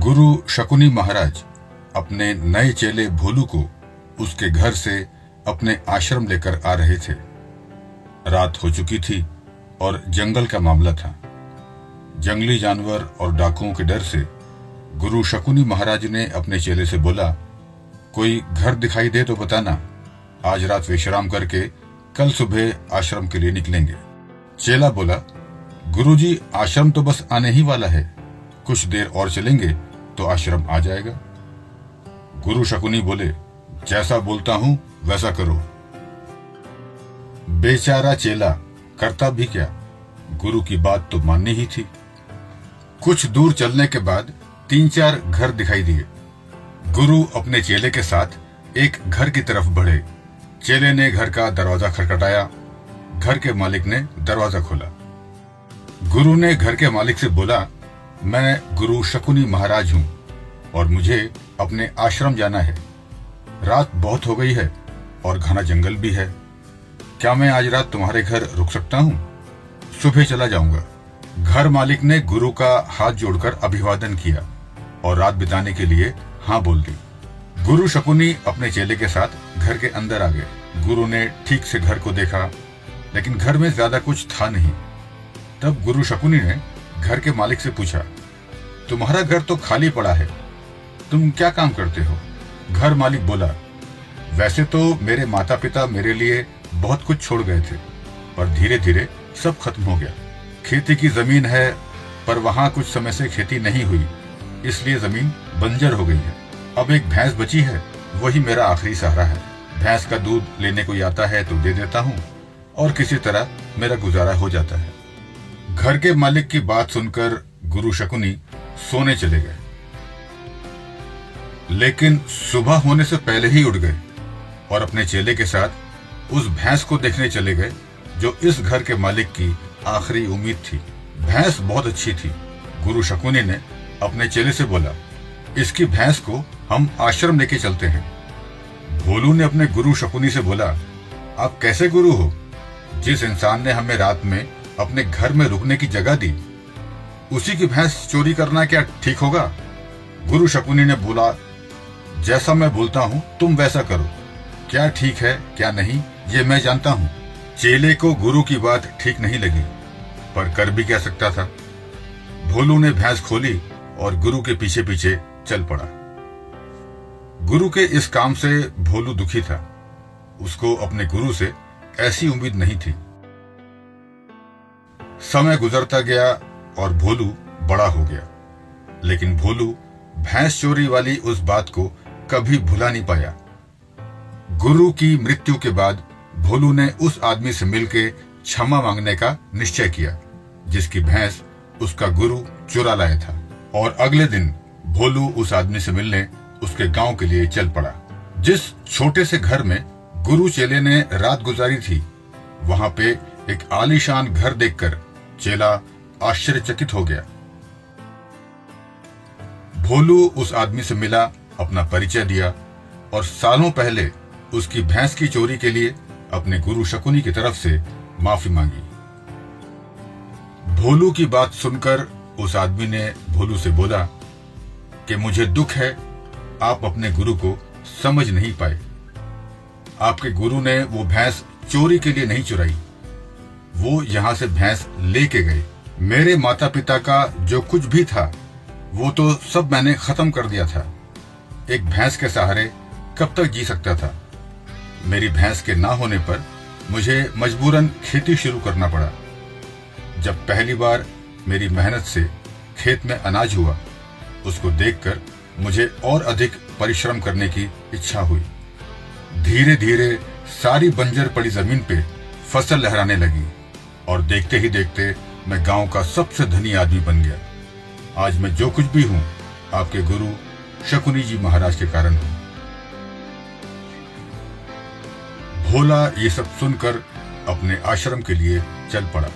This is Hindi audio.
गुरु शकुनी महाराज अपने नए चेले भोलू को उसके घर से अपने आश्रम लेकर आ रहे थे। रात हो चुकी थी और जंगल का मामला था। जंगली जानवर और डाकुओं के डर से गुरु शकुनी महाराज ने अपने चेले से बोला, कोई घर दिखाई दे तो बताना, आज रात विश्राम करके कल सुबह आश्रम के लिए निकलेंगे। चेला बोला, गुरुजी आश्रम तो बस आने ही वाला है, कुछ देर और चलेंगे तो आश्रम आ जाएगा। गुरु शकुनी बोले, जैसा बोलता हूं वैसा करो। बेचारा चेला करता भी क्या, गुरु की बात तो माननी ही थी। कुछ दूर चलने के बाद 3-4 घर दिखाई दिए। गुरु अपने चेले के साथ एक घर की तरफ बढ़े। चेले ने घर का दरवाजा खटखटाया। घर के मालिक ने दरवाजा खोला। गुरु ने घर के मालिक से बोला, मैं गुरु शकुनी महाराज हूं और मुझे अपने आश्रम जाना है। रात बहुत हो गई है और घना जंगल भी है। क्या मैं आज रात तुम्हारे घर रुक सकता हूं? सुबह चला जाऊंगा। घर मालिक ने गुरु का हाथ जोड़कर अभिवादन किया और रात बिताने के लिए हाँ बोल दी। गुरु शकुनी अपने चेले के साथ घर के अंदर आ गए। गुरु ने ठीक से घर को देखा, लेकिन घर में ज्यादा कुछ था नहीं। तब गुरु शकुनी ने घर के मालिक से पूछा, तुम्हारा घर तो खाली पड़ा है, तुम क्या काम करते हो? घर मालिक बोला, वैसे तो मेरे माता पिता मेरे लिए बहुत कुछ छोड़ गए थे, पर धीरे धीरे सब खत्म हो गया। खेती की जमीन है, पर वहां कुछ समय से खेती नहीं हुई, इसलिए जमीन बंजर हो गई है। अब एक भैंस बची है, वही मेरा आखिरी सहारा है। भैंस का दूध लेने कोई आता है तो दे देता हूँ और किसी तरह मेरा गुजारा हो जाता है। घर के मालिक की बात सुनकर गुरु शकुनी सोने चले गए, लेकिन सुबह होने से पहले ही उठ गए और अपने चेले के साथ उस भैंस को देखने चले गए जो इस घर के मालिक की आखिरी उम्मीद थी। भैंस बहुत अच्छी थी। गुरु शकुनी ने अपने चेले से बोला, इसकी भैंस को हम आश्रम लेके चलते हैं। भोलू ने अपने गुरु शकुनी से बोला, आप कैसे गुरु हो? जिस इंसान ने हमें रात में अपने घर में रुकने की जगह दी, उसी की भैंस चोरी करना क्या ठीक होगा? गुरु शकुनी ने बोला, जैसा मैं बोलता हूं तुम वैसा करो। क्या ठीक है क्या नहीं ये मैं जानता हूं। चेले को गुरु की बात ठीक नहीं लगी, पर कर भी क्या सकता था। भोलू ने भैंस खोली और गुरु के पीछे पीछे चल पड़ा। गुरु के इस काम से भोलू दुखी था। उसको अपने गुरु से ऐसी उम्मीद नहीं थी। समय गुजरता गया और भोलू बड़ा हो गया, लेकिन भोलू भैंस चोरी वाली उस बात को कभी भुला नहीं पाया। गुरु की मृत्यु के बाद भोलू ने उस आदमी से मिलकर क्षमा मांगने का निश्चय किया जिसकी भैंस उसका गुरु चुरा लाया था। और अगले दिन भोलू उस आदमी से मिलने उसके गांव के लिए चल पड़ा। जिस छोटे से घर में गुरु चेले ने रात गुजारी थी, वहां पे एक आलीशान घर देखकर चेला आश्चर्यचकित हो गया। भोलू उस आदमी से मिला, अपना परिचय दिया और सालों पहले उसकी भैंस की चोरी के लिए अपने गुरु शकुनी की तरफ से माफी मांगी। भोलू की बात सुनकर उस आदमी ने भोलू से बोला कि मुझे दुख है, आप अपने गुरु को समझ नहीं पाए। आपके गुरु ने वो भैंस चोरी के लिए नहीं चुराई, वो यहां से भैंस लेके गए। मेरे माता पिता का जो कुछ भी था वो तो सब मैंने खत्म कर दिया था। एक भैंस के सहारे कब तक जी सकता था। मेरी भैंस के ना होने पर मुझे मजबूरन खेती शुरू करना पड़ा। जब पहली बार मेरी मेहनत से खेत में अनाज हुआ, उसको देखकर मुझे और अधिक परिश्रम करने की इच्छा हुई। धीरे धीरे सारी बंजर पड़ी जमीन पे फसल लहराने लगी और देखते ही देखते मैं गांव का सबसे धनी आदमी बन गया। आज मैं जो कुछ भी हूं, आपके गुरु शकुनी जी महाराज के कारण हूं। भोला ये सब सुनकर अपने आश्रम के लिए चल पड़ा।